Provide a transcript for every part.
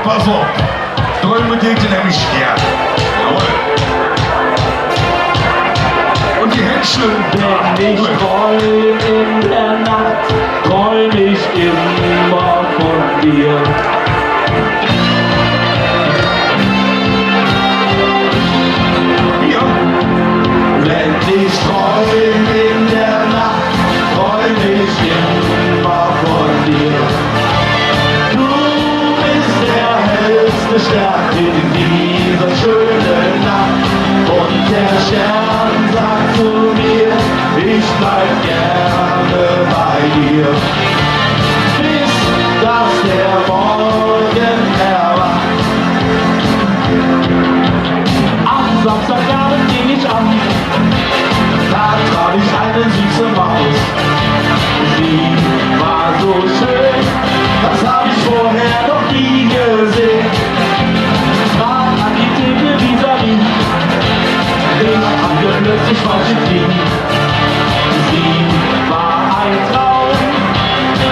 Pass auf. Träume täte nämlich gern. Jawohl. Und die Händchen. Wenn ich träum in der Nacht, träum ich immer von dir. Ja. Wenn ich träum in der Nacht, träum ich immer von dir. Du bist der hellste Stern in dieser schönen Nacht. Und der Stern sagt zu mir, ich bleib gerne bei dir. Bis dass der Morgen erwacht. Am Samstagabend ging ich an, da traf ich eine süße Maus. Sie war so schön, das hab ich vorher noch nie gesehen. Trat an die Theke vis-à-vis, ich hatte plötzlich falsche Knie. Sie war ein Traum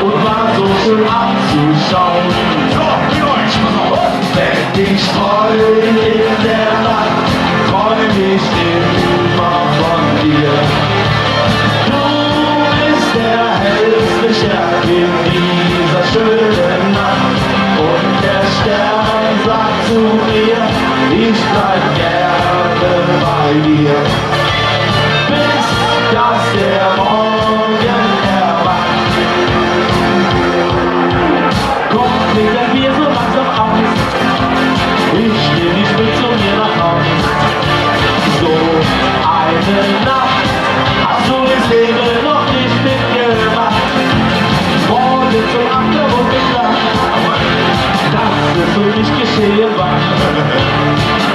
und war so schön anzuschauen. So, mit euch, pass auf. Wenn ich träum in der Nacht, träum ich immer von dir. Du bist der hellste Stern in dieser schönen Nacht. Und der Stern sagt zu mir, ich bleib gerne bei dir. Bis dass der Morgen erwacht. Kommt mit der Bier so langsam aus. Ich nehm dich mit zu mir nach Haus. So eine Nacht hast du das Leben noch nicht mitgemacht. Morgen zum Achtergrund gedacht, dass es so nicht geschehen war.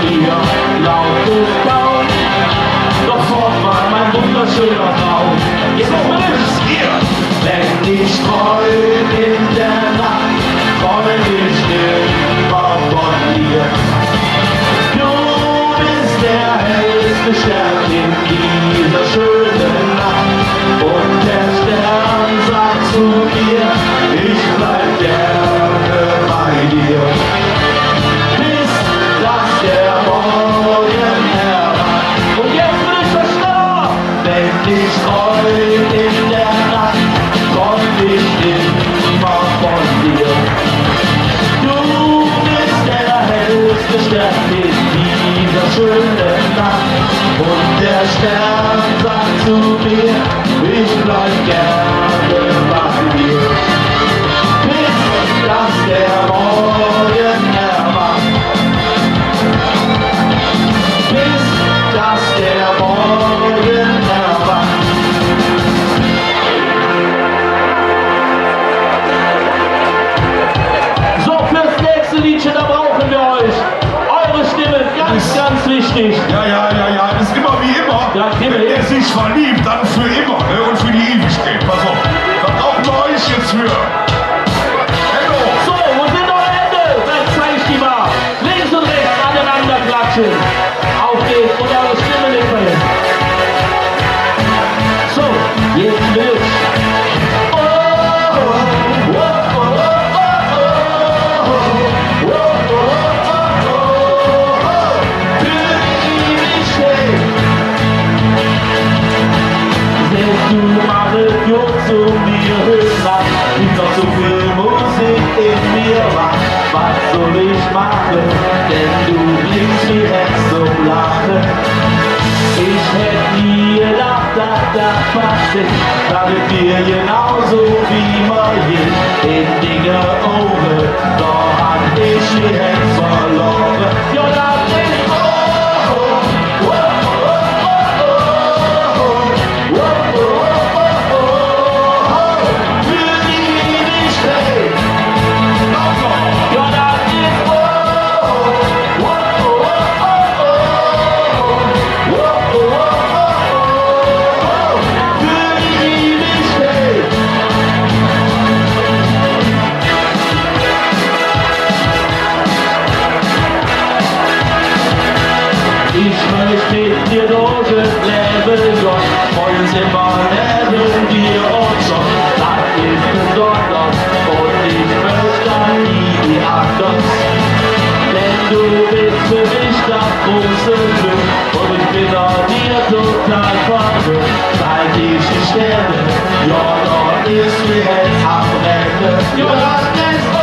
Ihr lautes Bauen, doch fort war mein wunderschöner Traum. Jetzt ist Hier. wenn ich träum in der Nacht, träum ich immer von dir. Du bist der hellste Stern in dieser schönen Nacht. Und der Stern sagt zu mir, ich bleib gerne bei dir. Bis dass der Morgen erwacht. Und jetzt bin ich verstorben, wenn ich träum in der Nacht, träum ich immer von dir. Du bist der hellste Stern in dieser schönen Nacht. Und der Stern sagt zu mir, ich bleib gerne bei dir. Bis dass der Morgen erwacht. Bis dass der Morgen erwacht. So, fürs nächste Liedchen, da brauchen wir euch. Eure Stimme, ganz, ganz wichtig. Ja, das ist immer wie immer. Ja, wenn er sich verliebt, dann für immer, ne? Und für die Ewigkeit. Pass auf. Da brauchen wir euch jetzt für. Hello. So, wo sind eure Hände? Dann zeig ich die mal. Links und rechts aneinander klatschen. Auf geht's und eure Stimme nicht verlieren. So, jetzt will ich. Oh, oh, oh, oh, oh, oh, oh, oh, oh, oh. Für ewig stehen. Selbst du Radio zu mir hörst, gibt noch so viel Musik in mir wach. Was soll ich machen, denn du klingst wie zum Lachen. Ich hätte nie gedacht, dass das passiert, damit wir genauso wie wir hier in Dinge Augen, doch hab ich die Hände verloren. Ja, das ist oh, oh, oh, oh, oh, oh, oh, oh, oh, oh, für die Ewigkeit. Ja, das ist oh, oh, oh, oh, oh, oh, oh, oh, für die Ewigkeit. Ich möchte mit dir durch das Leben gehen, wollen sie mal neben dir und schon. Das ist besonders und ich möchte nie anders. du bist für mich das große Glück und ich bin an dir total verrückt. Seit ich die Sterne, ja, dort ist mir jetzt am Ende. Ja, das ist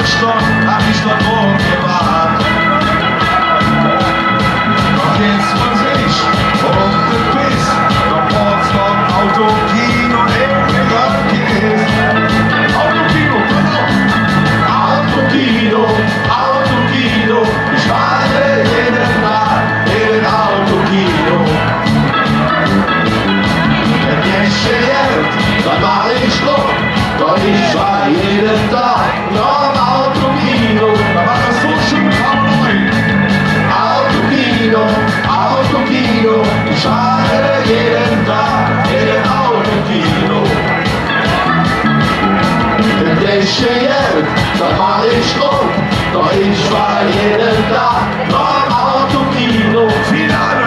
Deutschland hab ich dort morgen gewartet. Doch jetzt muss ich du bist doch Potsdam, Auto, Kino, Autokino, Autokino, Autokino, ich warte jeden Tag in den Autokino. Wenn ich steht, dann mach ich Druck, doch ich war jeden Tag noch im Autokino. Da war das so schön neu. Autokino, Autokino, ich fahre jeden Tag in den Autokino. Wenn ich steht, dann mach ich Druck, doch ich war jeden Tag noch im Autokino. Finale!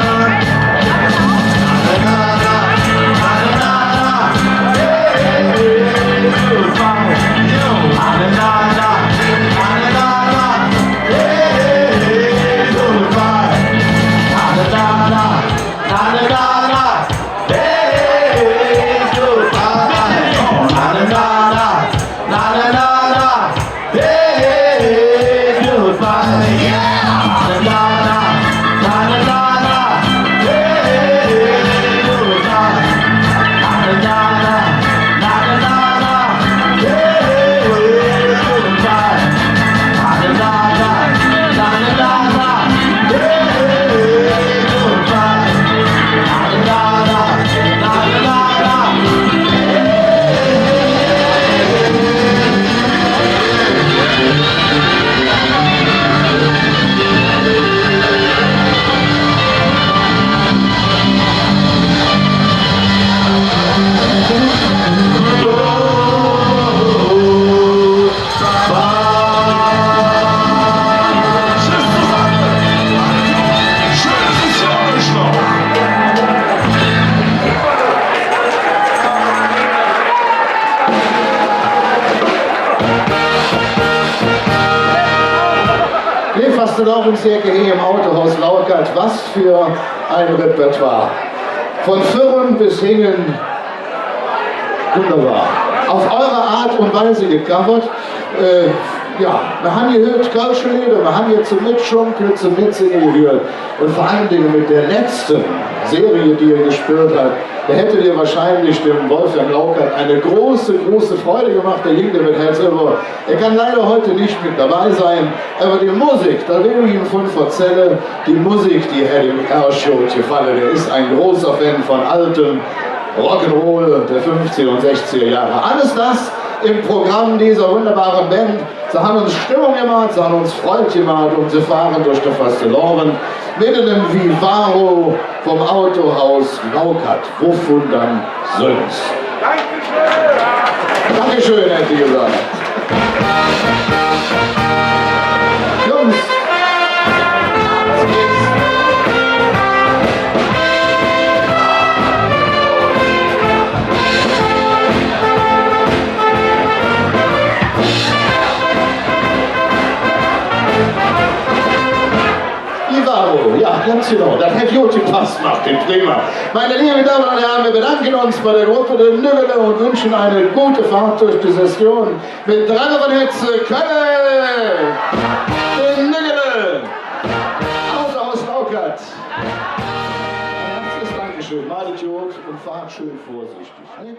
Fastelovensjäger hier im Autohaus Laukert, was für ein Repertoire. Von Firren bis Hingen, wunderbar. Auf eure Art und Weise gecovert. Ja, wir haben gehört Kölsche Lieder, wir haben jetzt zum Mitschunkeln, zum Mitsingen gehört. Und vor allen Dingen mit der letzten Serie, die ihr gespielt habt, da hättet ihr wahrscheinlich dem Wolfgang Laukert eine große, große Freude gemacht. Der ging mit Herz über. Er kann leider heute nicht mit dabei sein, aber die Musik, da will ich ihm von erzählen, die Musik, die hätte ihm erschut gefallen. Er ist ein großer Fan von altem Rock'n'Roll der 50er und 60er Jahre. Alles das im Programm dieser wunderbaren Band. Sie haben uns Stimmung gemacht, sie haben uns Freude gemacht und sie fahren durch die Fasteloven mit einem Vivaro vom Autohaus Laukert. Wovon dann sonst? Dankeschön! Dankeschön, hätte ich gesagt. Jungs! Ja, ganz genau. Das hat gut gepasst, Martin. Prima. Meine lieben Damen und Herren, wir bedanken uns bei der Gruppe der Nüggele und wünschen eine gute Fahrt durch die Session mit Drange von Hitze, Kölle, den Nüggele, Autohaus Laukert. Ein herzliches Dankeschön. Malet gut und fahrt schön vorsichtig. Ne?